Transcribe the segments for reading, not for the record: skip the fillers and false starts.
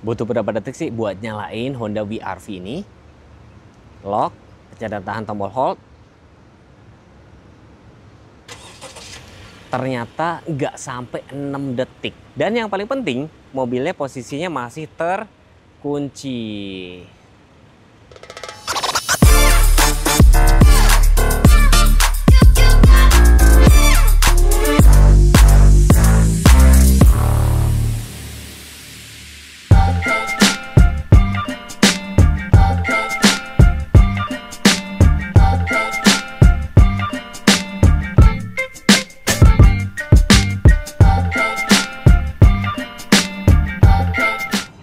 Butuh berapa detik sih buat nyalain Honda WR-V ini? Lock, pencet dan tahan tombol hold. Ternyata nggak sampai 6 detik. Dan yang paling penting, mobilnya posisinya masih terkunci.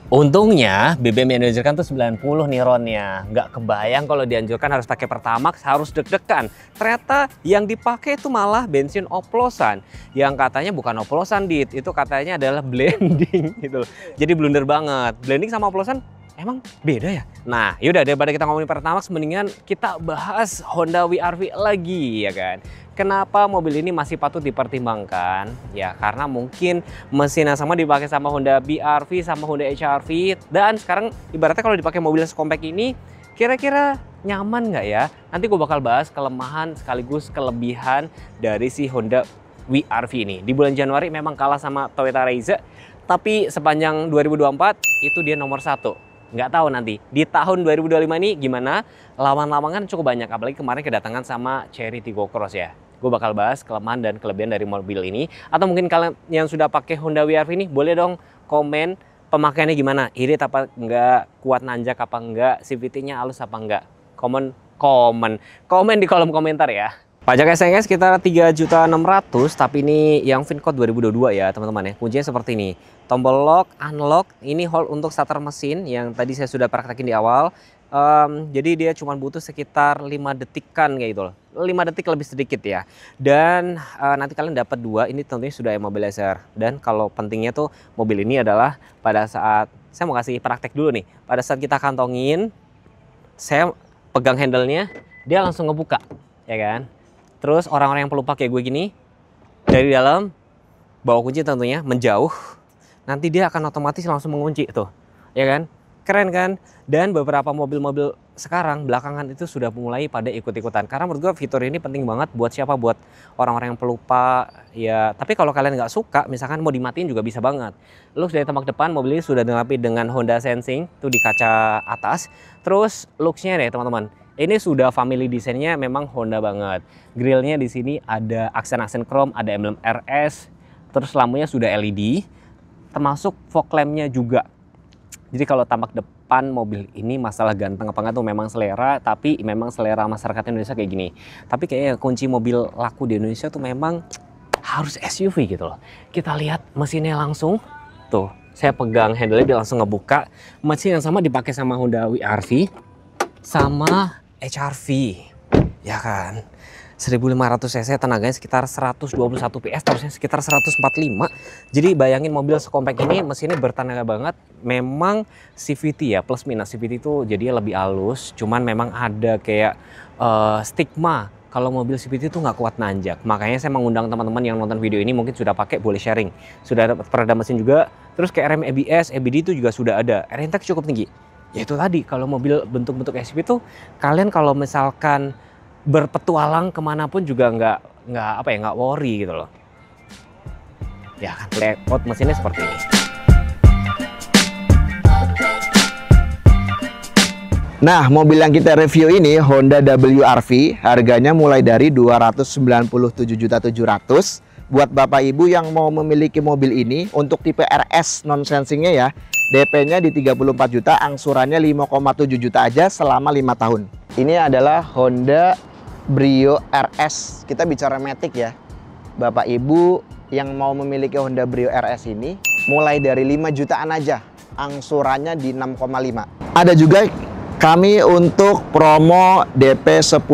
Untungnya BBM yang dianjurkan tuh 90 nih RON-nya. Nggak kebayang kalau dianjurkan harus pakai Pertamax, harus deg-degan. Ternyata yang dipakai itu malah bensin oplosan. Yang katanya bukan oplosan, Dit. Itu katanya adalah blending gitu. Jadi blunder banget. Blending sama oplosan emang beda ya? Nah, yaudah daripada kita ngomongin Pertamax, mendingan kita bahas Honda WR-V lagi ya kan. Kenapa mobil ini masih patut dipertimbangkan? Ya karena mungkin mesin yang sama dipakai sama Honda BR-V sama Honda HR-V. Dan sekarang ibaratnya kalau dipakai mobil sekompak ini, kira-kira nyaman nggak ya? Nanti gue bakal bahas kelemahan sekaligus kelebihan dari si Honda WR-V ini. Di bulan Januari memang kalah sama Toyota Raiza, tapi sepanjang 2024 itu dia nomor 1. Nggak tahu nanti di tahun 2025 ini gimana. Lawan-lawangan cukup banyak, apalagi kemarin kedatangan sama Chery Tiggo Cross ya. Gue bakal bahas kelemahan dan kelebihan dari mobil ini. Atau mungkin kalian yang sudah pakai Honda WR-V ini boleh dong komen pemakaiannya gimana, irit apa enggak, kuat nanjak apa enggak, CVT-nya halus apa enggak. Komen di kolom komentar ya. Pajak SNG sekitar 3.600.000, tapi ini yang VinCode 2022 ya teman-teman ya. Kuncinya seperti ini. Tombol lock, unlock, ini hold untuk starter mesin yang tadi saya sudah praktekin di awal. Jadi dia cuma butuh sekitar 5 detikan kayak gitu loh. 5 detik lebih sedikit ya. Dan nanti kalian dapat 2, ini tentunya sudah immobilizer. Dan kalau pentingnya tuh mobil ini adalah pada saat, saya mau kasih praktek dulu nih. Pada saat kita kantongin, saya pegang handle-nya, dia langsung ngebuka ya kan. Terus orang-orang yang pelupa kayak gue gini, dari dalam bawa kunci tentunya menjauh, nanti dia akan otomatis langsung mengunci tuh, ya kan? Keren kan? Dan beberapa mobil-mobil sekarang belakangan itu sudah mulai pada ikut-ikutan. Karena menurut gue fitur ini penting banget buat siapa? Buat orang-orang yang pelupa ya. Tapi kalau kalian nggak suka, misalkan mau dimatiin juga bisa banget. Looks dari tampak depan mobil ini sudah dilengkapi dengan Honda Sensing tuh di kaca atas. Terus looksnya deh teman-teman. Ini sudah family desainnya memang Honda banget. Grillnya di sini ada aksen-aksen chrome, ada emblem RS. Terus lampunya sudah LED, termasuk fog lampnya juga. Jadi kalau tampak depan mobil ini masalah ganteng apa enggak tuh memang selera, tapi memang selera masyarakat Indonesia kayak gini. Tapi kayaknya kunci mobil laku di Indonesia tuh memang harus SUV gitu loh. Kita lihat mesinnya langsung, tuh saya pegang handle-nya dia langsung ngebuka. Mesin yang sama dipakai sama Honda WR-V sama HR-V, ya kan. 1500 cc, tenaganya sekitar 121 PS, terusnya sekitar 145. Jadi bayangin mobil sekompak ini mesinnya bertenaga banget. Memang CVT ya, plus minus CVT itu jadinya lebih halus. Cuman memang ada kayak stigma kalau mobil CVT itu nggak kuat nanjak. Makanya saya mengundang teman-teman yang nonton video ini mungkin sudah pakai, boleh sharing. Sudah dapat peredam mesin juga. Terus kayak rem ABS, EBD itu juga sudah ada. Air intake cukup tinggi. Ya itu tadi, kalau mobil bentuk-bentuk SUV itu kalian kalau misalkan berpetualang kemanapun juga nggak worry gitu loh. Ya kan, layout mesinnya seperti ini. Nah, mobil yang kita review ini Honda WR-V, harganya mulai dari 297.700.000. Buat Bapak Ibu yang mau memiliki mobil ini untuk tipe RS non sensingnya ya, DP-nya di 34 juta, angsurannya 5,7 juta aja selama 5 tahun. Ini adalah Honda Brio RS. Kita bicara Matic ya. Bapak Ibu yang mau memiliki Honda Brio RS ini mulai dari 5 jutaan aja, angsurannya di 6,5. Ada juga kami untuk promo DP 10%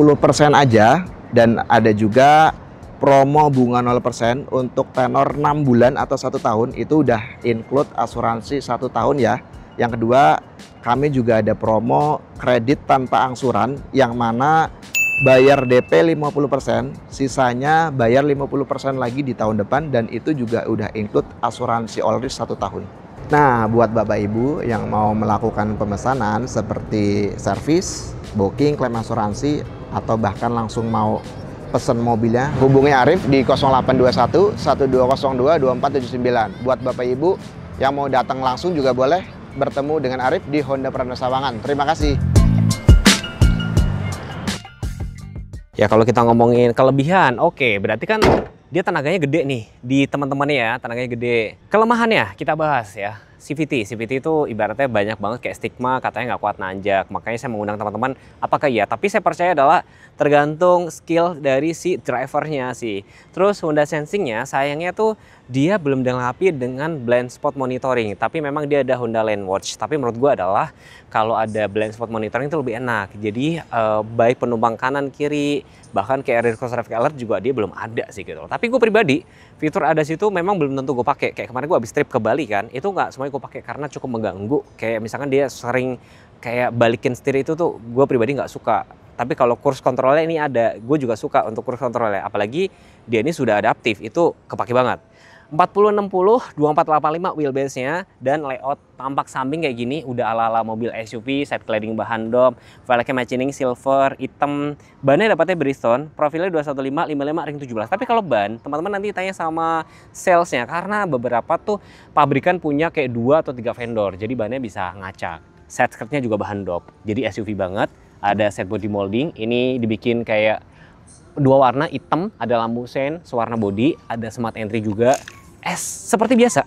aja, dan ada juga promo bunga 0% untuk tenor 6 bulan atau 1 tahun. Itu udah include asuransi 1 tahun ya. Yang kedua, kami juga ada promo kredit tanpa angsuran, yang mana bayar DP 50%, sisanya bayar 50% lagi di tahun depan, dan itu juga udah include asuransi all risk 1 tahun. Nah, buat Bapak Ibu yang mau melakukan pemesanan seperti servis, booking, klaim asuransi, atau bahkan langsung mau pesen mobilnya, hubungi Arif di 0821 1202 2479. Buat Bapak Ibu yang mau datang langsung juga boleh bertemu dengan Arif di Honda Prana Sawangan. Terima kasih. Ya kalau kita ngomongin kelebihan, oke, berarti kan dia tenaganya gede nih di teman-temannya ya, tenaganya gede. Kelemahannya kita bahas ya. CVT itu ibaratnya banyak banget kayak stigma, katanya nggak kuat nanjak. Makanya saya mengundang teman-teman, apakah iya? Tapi saya percaya adalah tergantung skill dari si drivernya sih. Terus Honda Sensing-nya sayangnya tuh dia belum dilengkapi dengan blind spot monitoring. Tapi memang dia ada Honda Lane Watch. Tapi menurut gua adalah kalau ada blind spot monitoring itu lebih enak. Jadi baik penumpang kanan kiri, bahkan kayak rear cross traffic alert juga dia belum ada sih gitu. Tapi gue pribadi fitur ADAS itu memang belum tentu gue pakai. Kayak kemarin gue habis trip ke Bali kan, itu nggak semuanya gue pakai karena cukup mengganggu. Kayak misalkan dia sering kayak balikin setir itu tuh gue pribadi nggak suka. Tapi kalau cruise controlnya ini ada, gue juga suka untuk cruise controlnya. Apalagi dia ini sudah adaptif, itu kepake banget. 4060 2485 wheelbase-nya dan layout tampak samping kayak gini udah ala-ala mobil SUV, side cladding bahan dom, velgnya machining silver, hitam. Bannya dapatnya Bridgestone, profilnya 215 55 ring 17. Tapi kalau ban, teman-teman nanti tanya sama salesnya karena beberapa tuh pabrikan punya kayak 2 atau 3 vendor. Jadi bannya bisa ngacak. Set skirtnya juga bahan dom. Jadi SUV banget. Ada set body molding, ini dibikin kayak 2 warna, hitam, ada lampu sen, sewarna body, ada smart entry juga. Seperti biasa,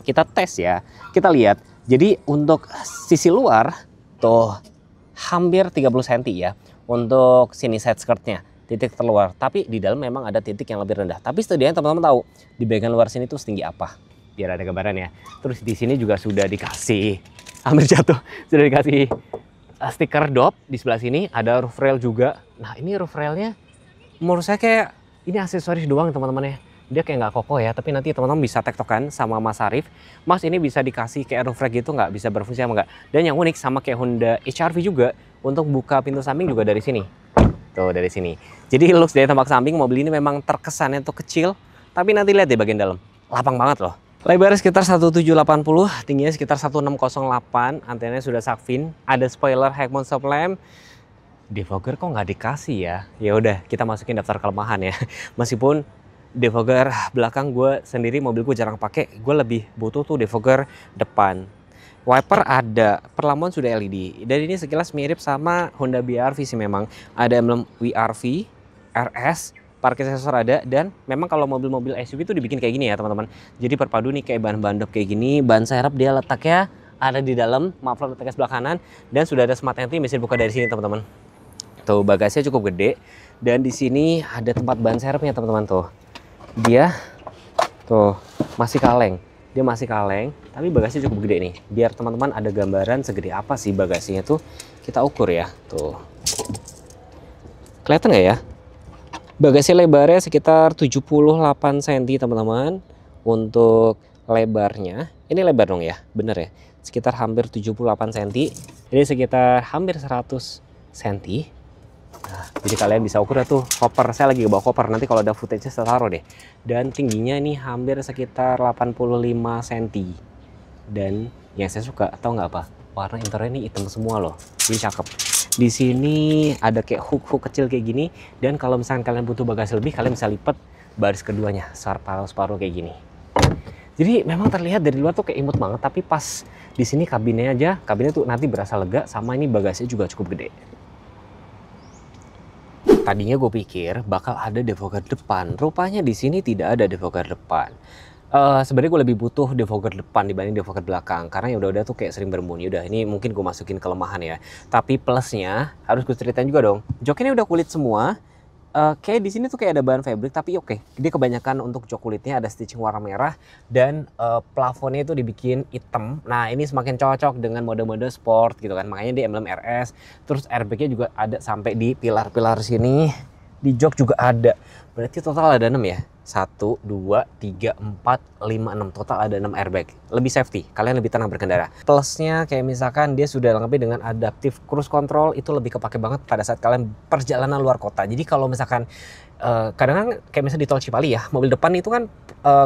kita tes ya, kita lihat. Jadi untuk sisi luar, tuh hampir 30 cm ya, untuk sini side skirtnya, titik terluar. Tapi di dalam memang ada titik yang lebih rendah. Tapi setidaknya teman-teman tahu, di bagian luar sini tuh setinggi apa. Biar ada gambaran ya. Terus di sini juga sudah dikasih, hampir jatuh, sudah dikasih stiker dop. Di sebelah sini ada roof rail juga. Nah ini roof railnya menurut saya kayak ini aksesoris doang teman-teman ya. Dia kayak nggak kokoh ya, tapi nanti teman-teman bisa tektokan sama Mas Arif. Mas ini bisa dikasih kayak roof rack gitu nggak? Bisa berfungsi apa nggak? Dan yang unik sama kayak Honda HR-V juga, untuk buka pintu samping juga dari sini. Tuh dari sini. Jadi looks dari tampak samping mobil ini memang terkesannya tuh kecil, tapi nanti lihat di bagian dalam. Lapang banget loh. Lebarnya sekitar 1780, tingginya sekitar 1608, antenanya sudah shark fin, ada spoiler head mount stop lamp. Defogger kok nggak dikasih ya? Ya udah kita masukin daftar kelemahan ya. Meskipun defogger belakang gue sendiri mobilku jarang pakai, gue lebih butuh tuh defogger depan. Wiper ada, perlampuan sudah LED. Dan ini sekilas mirip sama Honda BR-V sih memang. Ada emblem WR-V, RS, parkir sensor ada, dan memang kalau mobil-mobil SUV itu dibikin kayak gini ya teman-teman. Jadi perpadu nih kayak bahan dop kayak gini, ban serep dia letaknya ada di dalam, muffler letaknya sebelah kanan, dan sudah ada smart entry, bisa dibuka dari sini teman-teman. Tuh bagasinya cukup gede, dan di sini ada tempat ban serepnya teman-teman tuh. Dia tuh masih kaleng, dia masih kaleng, tapi bagasinya cukup gede nih. Biar teman-teman ada gambaran segede apa sih bagasinya tuh, kita ukur ya. Tuh kelihatan nggak ya? Bagasi lebarnya sekitar 78 cm teman-teman. Untuk lebarnya, ini lebar dong ya, bener ya, sekitar hampir 78 cm. Jadi sekitar hampir 100 cm. Nah, jadi kalian bisa ukur tuh koper. Saya lagi bawa koper, nanti kalau ada footage saya taruh deh. Dan tingginya ini hampir sekitar 85 cm. Dan yang saya suka, tahu nggak apa? Warna interior ini hitam semua loh. Ini cakep. Di sini ada kayak hook kecil kayak gini. Dan kalau misalkan kalian butuh bagasi lebih, kalian bisa lipat baris keduanya, separuh kayak gini. Jadi memang terlihat dari luar tuh kayak imut banget, tapi pas di sini kabinnya tuh nanti berasa lega, sama ini bagasinya juga cukup gede. Tadinya gue pikir bakal ada defogger depan, rupanya di sini tidak ada defogger depan. Sebenarnya gue lebih butuh defogger depan dibanding defogger belakang, karena ya udah tuh kayak sering berbunyi. Udah ini mungkin gue masukin kelemahan ya. Tapi plusnya harus gue ceritain juga dong. Joknya udah kulit semua. Kayak di sini tuh kayak ada bahan fabric, tapi oke. Dia kebanyakan untuk jok kulitnya ada stitching warna merah, dan plafonnya itu dibikin hitam. Nah ini semakin cocok dengan mode-mode sport gitu kan, makanya dia emblem RS. Terus airbagnya juga ada sampai di pilar-pilar sini. Di jok juga ada. Berarti total ada 6 ya. 1, 2, 3, 4, 5, 6. Total ada 6 airbag. Lebih safety, kalian lebih tenang berkendara. Plusnya kayak misalkan dia sudah lengkapi dengan adaptive cruise control. Itu lebih kepake banget pada saat kalian perjalanan luar kota. Jadi kalau misalkan kadang-kadang kayak misalnya di tol Cipali ya, mobil depan itu kan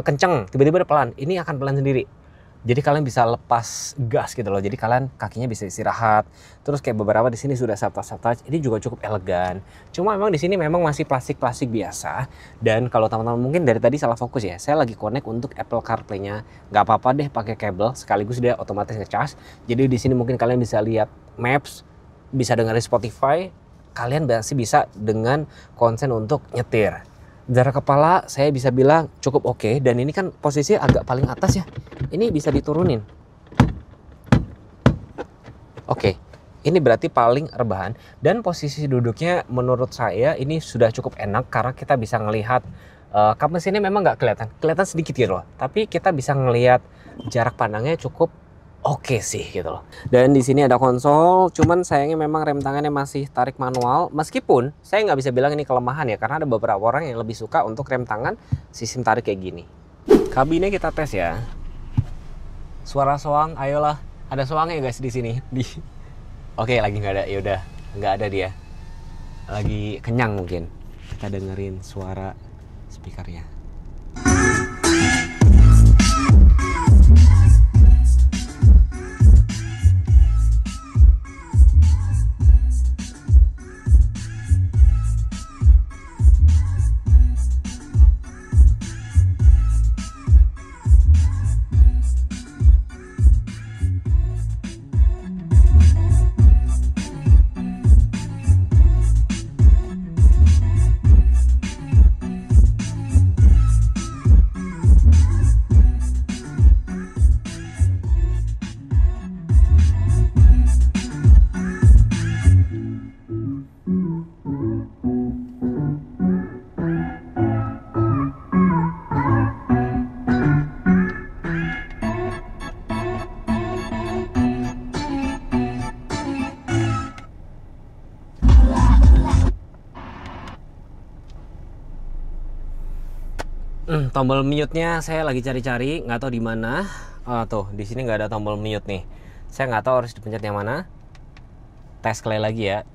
kenceng, tiba-tiba ada pelan. Ini akan pelan sendiri. Jadi kalian bisa lepas gas gitu loh. Jadi kalian kakinya bisa istirahat. Terus kayak beberapa di sini sudah soft touch. Ini juga cukup elegan. Cuma memang di sini memang masih plastik-plastik biasa. Dan kalau teman-teman mungkin dari tadi salah fokus ya. Saya lagi connect untuk Apple CarPlay-nya. Nggak apa-apa deh pakai kabel. Sekaligus dia otomatis nge-charge. Jadi di sini mungkin kalian bisa lihat Maps, bisa dengerin Spotify. Kalian masih bisa dengan konsen untuk nyetir. Jarak kepala saya bisa bilang cukup oke. Dan ini kan posisi agak paling atas ya. Ini bisa diturunin. Oke, ini berarti paling rebahan. Dan posisi duduknya menurut saya ini sudah cukup enak. Karena kita bisa ngelihat kap mesinnya memang nggak kelihatan. Kelihatan sedikit gitu loh. Tapi kita bisa ngelihat jarak pandangnya cukup oke sih gitu loh. Dan di sini ada konsol, cuman sayangnya memang rem tangannya masih tarik manual. Meskipun saya nggak bisa bilang ini kelemahan ya, karena ada beberapa orang yang lebih suka untuk rem tangan sistem tarik kayak gini. Kabinnya kita tes ya. Suara soang, ayolah. Ada soangnya guys di sini. Oke, lagi nggak ada. Yaudah, nggak ada dia. Lagi kenyang mungkin. Kita dengerin suara speakernya. Tombol mute-nya saya lagi cari-cari, nggak tahu di mana. Tuh, di sini nggak ada tombol mute nih. Saya nggak tahu harus dipencet yang mana. Tes sekali lagi ya.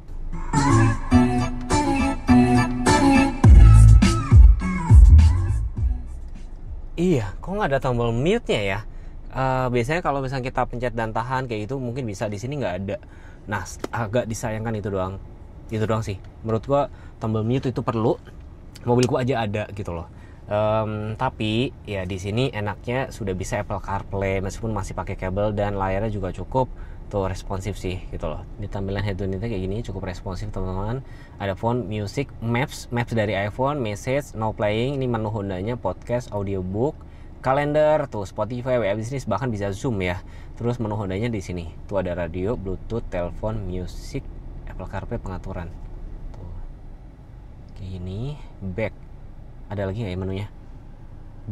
Iya, kok nggak ada tombol mute-nya ya? Biasanya kalau misalnya kita pencet dan tahan kayak gitu mungkin bisa, di sini nggak ada. Nah, agak disayangkan itu doang. Itu doang sih. Menurut gua tombol mute itu perlu. Mobilku aja ada gitu loh. Tapi ya di sini enaknya sudah bisa Apple CarPlay meskipun masih pakai kabel, dan layarnya juga cukup tuh responsif sih gitu loh. Di tampilan head unitnya kayak gini cukup responsif teman-teman. Ada phone, music, maps dari iPhone, message, no playing, ini menu Hondanya, podcast, audiobook, kalender, tuh Spotify, WA Business, bahkan bisa Zoom ya. Terus menu Hondanya di sini. Tuh ada radio, Bluetooth, telepon, music, Apple CarPlay, pengaturan. Tuh. Kayak gini, back. Ada lagi nggak ya menunya?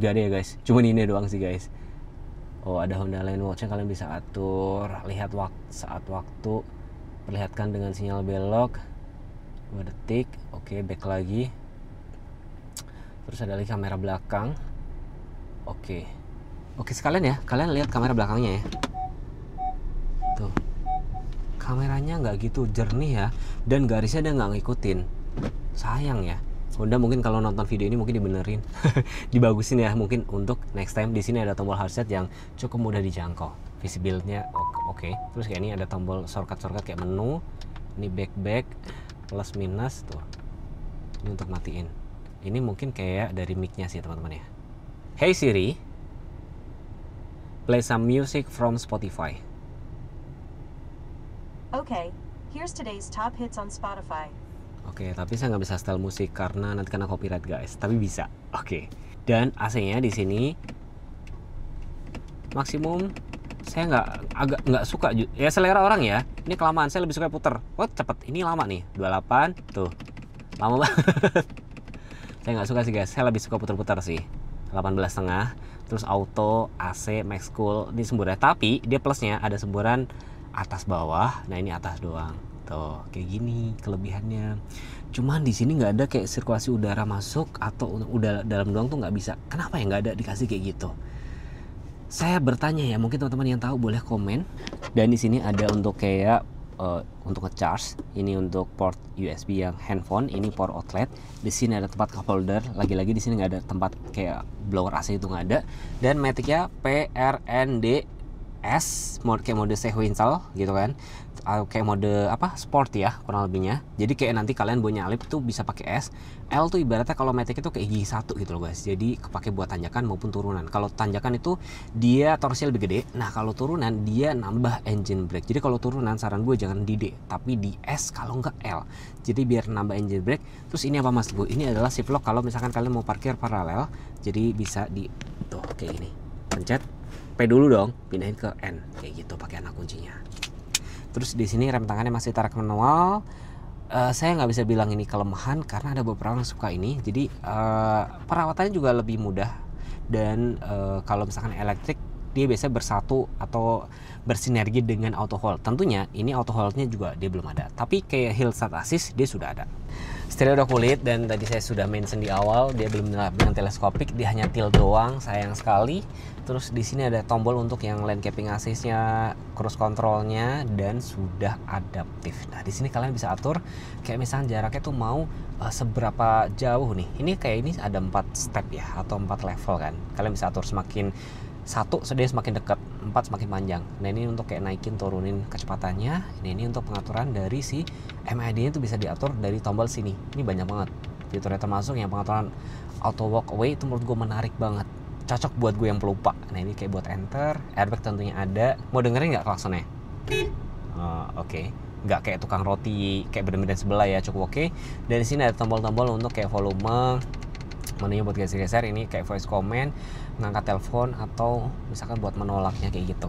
Gak ada ya guys, cuman ini doang sih guys. Oh, ada Honda Line Watch yang kalian bisa atur, lihat saat waktu, perlihatkan dengan sinyal belok 2 detik. Oke, back lagi. Terus ada lagi kamera belakang. Oke sekalian ya, kalian lihat kamera belakangnya ya. Tuh, kameranya nggak gitu jernih ya, dan garisnya dia nggak ngikutin. Sayang ya. Honda mungkin kalau nonton video ini mungkin dibenerin, dibagusin ya mungkin untuk next time. Di sini ada tombol hardset yang cukup mudah dijangkau, visibility-nya oke. Terus kayak ini ada tombol shortcut kayak menu, ini back plus minus tuh. Ini untuk matiin. Ini mungkin kayak dari mic-nya sih teman-teman ya. Hey Siri, play some music from Spotify. Okay, here's today's top hits on Spotify. Oke, tapi saya nggak bisa setel musik karena nanti kena copyright guys. Tapi bisa. Oke. Dan AC-nya di sini maksimum. Saya nggak suka ya, selera orang ya. Ini kelamaan. Saya lebih suka puter. Oh cepet. Ini lama nih. 28 tuh. Lama banget. Saya nggak suka sih guys. Saya lebih suka puter-puter sih. 18,5. Terus auto, AC, max cool. Ini semburan. Tapi dia plusnya ada semburan atas bawah. Nah ini atas doang. Tuh, kayak gini kelebihannya. Cuman di sini nggak ada kayak sirkulasi udara masuk atau udara dalam doang tuh nggak bisa. Kenapa ya nggak ada dikasih kayak gitu? Saya bertanya ya, mungkin teman-teman yang tahu boleh komen. Dan di sini ada untuk kayak untuk nge-charge, ini untuk port USB yang handphone, ini port outlet. Di sini ada tempat cup holder, lagi-lagi di sini nggak ada tempat kayak blower AC, itu nggak ada. Dan Matic-nya PRNDS, kayak mode sequential gitu kan, kayak mode apa, sport ya kurang lebihnya. Jadi kayak nanti kalian mau nyalip tuh bisa pakai S. L tuh ibaratnya kalau Matic itu kayak gigi satu gitu loh guys, jadi kepake buat tanjakan maupun turunan. Kalau tanjakan itu dia torsinya lebih gede, nah kalau turunan dia nambah engine brake. Jadi kalau turunan saran gue jangan di D tapi di S kalau nggak L, jadi biar nambah engine brake. Terus ini apa mas gue, ini adalah shift lock kalau misalkan kalian mau parkir paralel, jadi bisa di tuh kayak gini, pencet P dulu dong, pindahin ke N kayak gitu pakai anak kuncinya. Terus di sini rem tangannya masih tarik manual. Saya nggak bisa bilang ini kelemahan karena ada beberapa yang suka ini. Jadi perawatannya juga lebih mudah. Dan kalau misalkan elektrik dia biasanya bersatu atau bersinergi dengan auto hold. Tentunya ini auto holdnya juga dia belum ada. Tapi kayak hill start assist dia sudah ada. Stereo udah kulit dan tadi saya sudah mention di awal dia belum dengan teleskopik, dia hanya tilt doang, sayang sekali. Terus di sini ada tombol untuk yang lane keeping assist-nya, cruise control-nya, dan sudah adaptif. Nah di sini kalian bisa atur kayak misalnya jaraknya tuh mau seberapa jauh nih. Ini kayak ini ada 4 step ya atau 4 level kan. Kalian bisa atur semakin 1 dia semakin dekat, 4 semakin panjang. Nah ini untuk kayak naikin turunin kecepatannya. Ini untuk pengaturan dari si MID-nya itu bisa diatur dari tombol sini. Ini banyak banget fiturnya, termasuk yang pengaturan auto walk away itu menurut gue menarik banget. Cocok buat gue yang pelupa. Nah ini kayak buat enter, airbag tentunya ada. Mau dengerin nggak klaksonnya? Oke. Nggak kayak tukang roti, kayak bener-bener sebelah ya, cukup oke. Dan di sini ada tombol-tombol untuk kayak volume, menunya buat geser-geser, ini kayak voice command, ngangkat telepon atau misalkan buat menolaknya kayak gitu.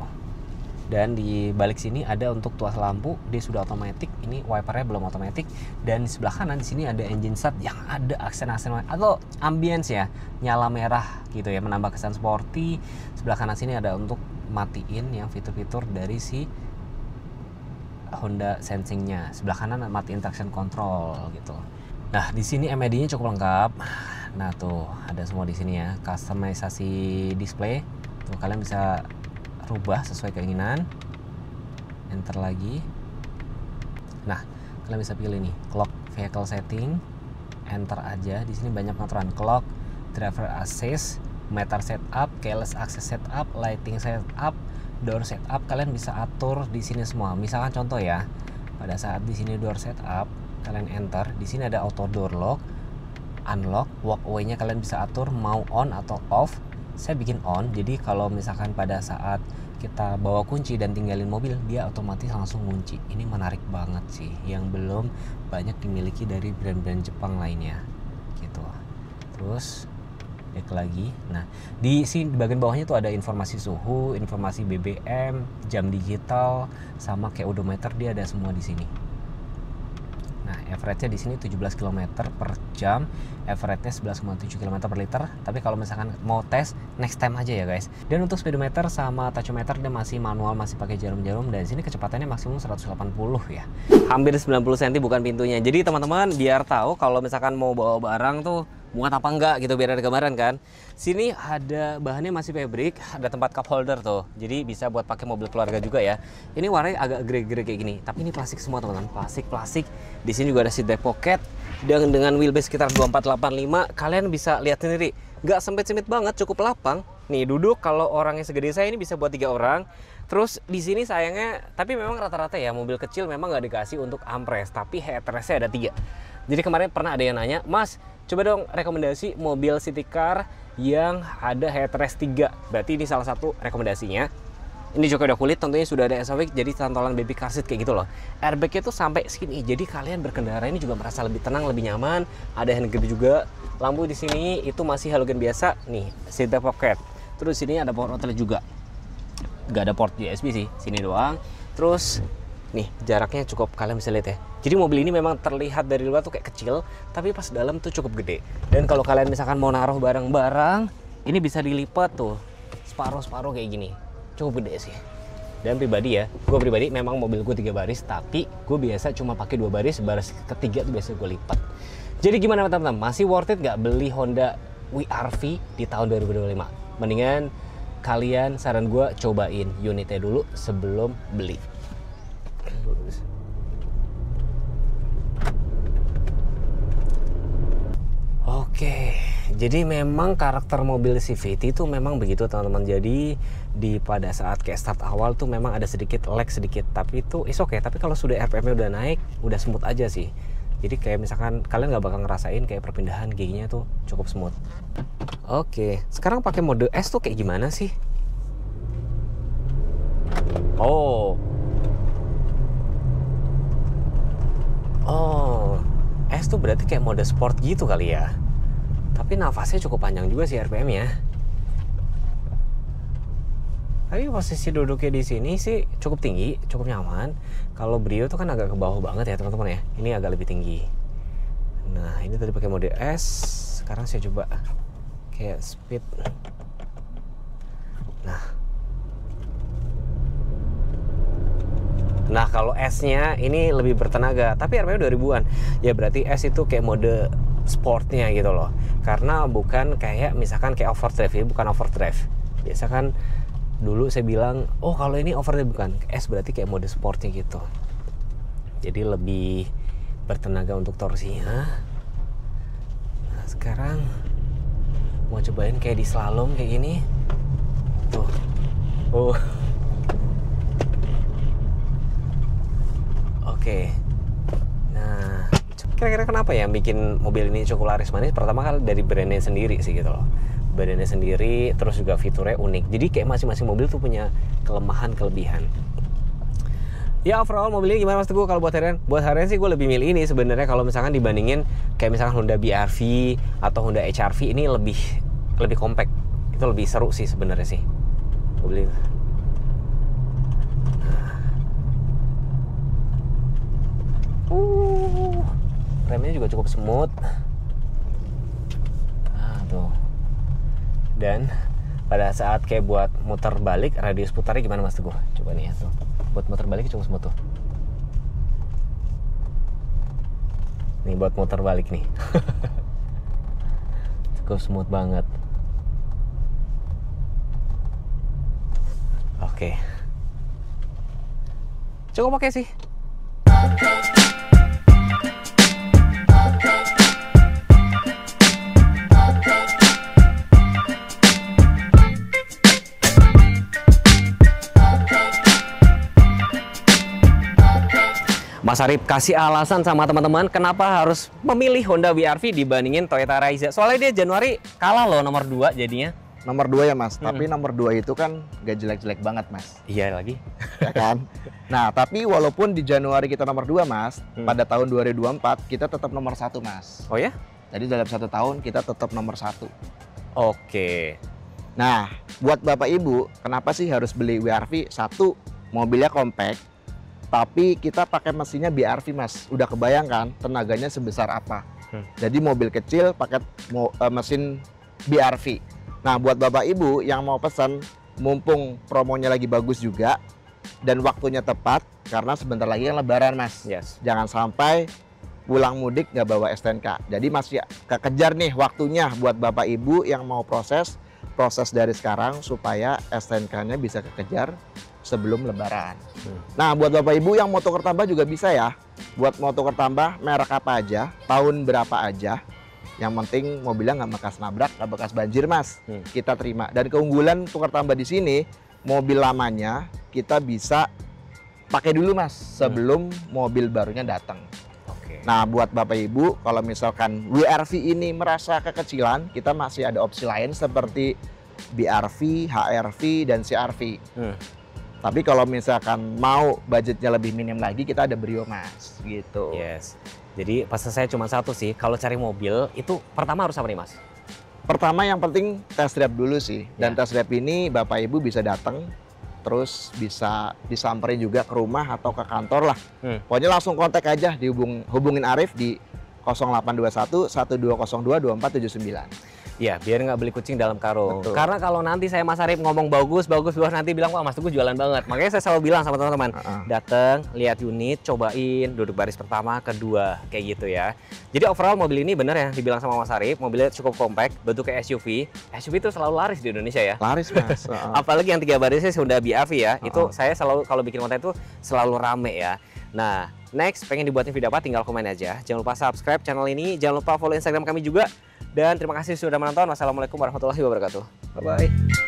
Dan di balik sini ada untuk tuas lampu, dia sudah otomatis. Ini wipernya belum otomatis. Dan di sebelah kanan di sini ada engine start yang ada aksen-aksen atau ambience ya, nyala merah gitu ya, menambah kesan sporty. Sebelah kanan sini ada untuk matiin yang fitur-fitur dari si Honda Sensing-nya. Sebelah kanan matiin traction control gitu. Nah di sini MID-nya cukup lengkap. Nah tuh ada semua di sini ya, customisasi display. Tuh kalian bisa rubah sesuai keinginan. Enter lagi. Nah kalian bisa pilih nih clock vehicle setting, enter aja. Di sini banyak pengaturan clock, driver assist, meter setup, keyless access setup, lighting setup, door setup. Kalian bisa atur di sini semua. Misalkan contoh ya, pada saat di sini door setup kalian enter, di sini ada auto door lock, unlock, walkway-nya kalian bisa atur mau on atau off. Saya bikin on, jadi kalau misalkan pada saat kita bawa kunci dan tinggalin mobil, dia otomatis langsung kunci. Ini menarik banget sih, yang belum banyak dimiliki dari brand-brand Jepang lainnya gitu. Terus back lagi. Nah di sini di bagian bawahnya tuh ada informasi suhu, informasi BBM, jam digital, sama kayak odometer, dia ada semua di sini. Nah, average-nya di sini 17 km per jam, average-nya 11,7 km per liter. Tapi kalau misalkan mau tes, next time aja ya guys. Dan untuk speedometer sama tachometer dia masih manual, masih pakai jarum-jarum. Dan di sini kecepatannya maksimum 180 ya. Hampir 90 cm bukan pintunya. Jadi teman-teman biar tahu kalau misalkan mau bawa barang tuh muat apa enggak gitu, biar ada gambaran kan. Sini ada bahannya masih fabric, ada tempat cup holder tuh. Jadi bisa buat pakai mobil keluarga juga ya. Ini warnanya agak grey-grey kayak gini, tapi ini plastik semua teman-teman, plastik. Di sini juga ada seat back pocket dan dengan wheelbase sekitar 2485. Kalian bisa lihat sendiri, nggak sempit-sempit banget, cukup lapang. Nih duduk kalau orangnya segede saya ini bisa buat 3 orang. Terus di sini sayangnya, tapi memang rata-rata ya mobil kecil memang nggak dikasih untuk armrest, tapi headrestnya ada 3. Jadi kemarin pernah ada yang nanya, Mas, coba dong rekomendasi mobil city car yang ada headrest 3. Berarti ini salah satu rekomendasinya. Ini juga udah kulit, tentunya sudah ada SOV, jadi cantolan baby car seat kayak gitu loh. Airbagnya tuh sampai segini, jadi kalian berkendara ini juga merasa lebih tenang, lebih nyaman. Ada hand grip juga. Lampu di sini itu masih halogen biasa. Nih, seat back pocket. Terus sini ada power outlet juga. Gak ada port USB sih, sini doang. Terus nih jaraknya cukup, kalian bisa lihat ya. Jadi mobil ini memang terlihat dari luar tuh kayak kecil, tapi pas dalam tuh cukup gede. Dan kalau kalian misalkan mau naruh barang-barang, ini bisa dilipat tuh separuh-separuh kayak gini. Cukup gede sih. Dan pribadi ya, gue pribadi memang mobil gue 3 baris, tapi gue biasa cuma pakai 2 baris, baris ketiga tuh biasa gue lipat. Jadi gimana teman-teman? Masih worth it gak beli Honda WRV di tahun 2025? Mendingan kalian, saran gue, cobain unitnya dulu sebelum beli. Oke, jadi memang karakter mobil CVT itu memang begitu teman-teman. Jadi pada saat kayak start awal tuh memang ada sedikit lag sedikit, tapi itu is okay. Tapi kalau sudah RPM-nya udah naik, udah smooth aja sih. Jadi kayak misalkan kalian nggak bakal ngerasain kayak perpindahan giginya tuh cukup smooth. Oke, sekarang pakai mode S tuh kayak gimana sih? Oh, S tuh berarti kayak mode sport gitu kali ya. Tapi nafasnya cukup panjang juga sih RPM-nya. Tapi posisi duduknya di sini sih cukup tinggi, cukup nyaman. Kalau Brio tuh kan agak ke bawah banget ya teman-teman ya. Ini agak lebih tinggi. Nah, ini tadi pakai mode S. Sekarang saya coba kayak speed. Nah, kalau S-nya ini lebih bertenaga, tapi RPM 2000-an. Ya berarti S itu kayak mode sportnya gitu loh. Karena bukan kayak misalkan kayak overdrive, ya bukan overdrive. Biasa kan dulu saya bilang, oh kalau ini overdrive bukan. S berarti kayak mode sportnya gitu. Jadi lebih bertenaga untuk torsinya. Nah, sekarang mau cobain kayak di slalom kayak gini. Tuh. Oh. Oke, nah kira-kira kenapa ya bikin mobil ini cukup laris manis? Pertama kali dari brandnya sendiri sih gitu loh. Brandnya sendiri, terus juga fiturnya unik. Jadi kayak masing-masing mobil tuh punya kelemahan, kelebihan. Ya overall mobil ini gimana Mas Teguh kalau buat harian? Buat harian sih gue lebih milih ini sebenarnya kalau misalkan dibandingin kayak misalkan Honda BR-V atau Honda HR-V ini lebih compact. Itu lebih seru sih sebenarnya sih. Mobil ini. Remnya juga cukup smooth. Nah, tuh. Dan pada saat kayak buat muter balik, radius putarnya gimana Mas Teguh? Coba nih ya tuh. Buat muter balik cukup smooth tuh. Nih buat muter balik nih. Cukup smooth banget. Oke. Cukup oke sih. Mas Arif kasih alasan sama teman-teman kenapa harus memilih Honda BR-V dibandingin Toyota Raiza. Soalnya dia Januari kalah loh nomor 2 jadinya. Nomor 2 ya Mas, tapi nomor 2 itu kan gak jelek-jelek banget Mas. Iya lagi. Ya kan? Nah, tapi walaupun di Januari kita nomor 2 Mas, pada tahun 2024 kita tetap nomor 1 Mas. Oh ya? Jadi dalam 1 tahun kita tetap nomor 1. Oke. Nah, buat Bapak Ibu, kenapa sih harus beli WR-V? Satu, mobilnya compact, tapi kita pakai mesinnya BR-V Mas. Udah kebayang kan tenaganya sebesar apa? Jadi mobil kecil pakai mesin BR-V. Nah, buat Bapak Ibu yang mau pesan, mumpung promonya lagi bagus juga dan waktunya tepat, karena sebentar lagi kan Lebaran Mas. Yes. Jangan sampai pulang mudik nggak bawa STNK. Jadi masih kekejar nih waktunya buat Bapak Ibu yang mau proses dari sekarang supaya STNK-nya bisa kekejar sebelum Lebaran. Nah, buat Bapak Ibu yang mau tukar tambah juga bisa ya. Buat mau tukar tambah merek apa aja, tahun berapa aja. Yang penting mobilnya nggak bekas nabrak, nggak bekas banjir Mas. Kita terima. Dan keunggulan tukar tambah di sini, mobil lamanya kita bisa pakai dulu Mas sebelum mobil barunya datang. Oke. Nah, buat Bapak Ibu, kalau misalkan WR-V ini merasa kekecilan, kita masih ada opsi lain seperti BR-V, HR-V, dan CR-V. Tapi kalau misalkan mau budgetnya lebih minim lagi, kita ada Brio Mas, gitu. Yes. Jadi pesan saya cuma satu sih, kalau cari mobil itu pertama harus apa nih Mas? Pertama yang penting test drive dulu sih. Dan test drive ini Bapak Ibu bisa datang, terus bisa disamperin juga ke rumah atau ke kantor lah. Pokoknya langsung kontak aja, hubungin Arif di 0821 1202 2479. Ya, biar nggak beli kucing dalam karung. Betul. Karena kalau nanti saya Mas Arif ngomong bagus, nanti bilang, wah Mas Teguh jualan banget. Makanya saya selalu bilang sama teman-teman, datang, lihat unit, cobain, duduk baris pertama, kedua, kayak gitu ya. Jadi overall mobil ini bener ya, dibilang sama Mas Arif, mobilnya cukup compact, bentuknya SUV. SUV itu selalu laris di Indonesia ya. Laris Mas. Apalagi yang 3 barisnya Honda BR-V ya, itu saya selalu kalau bikin konten itu selalu rame ya. Nah, next pengen dibuatin video apa tinggal komen aja. Jangan lupa subscribe channel ini, jangan lupa follow Instagram kami juga. Dan terima kasih sudah menonton. Wassalamualaikum warahmatullahi wabarakatuh. Bye-bye.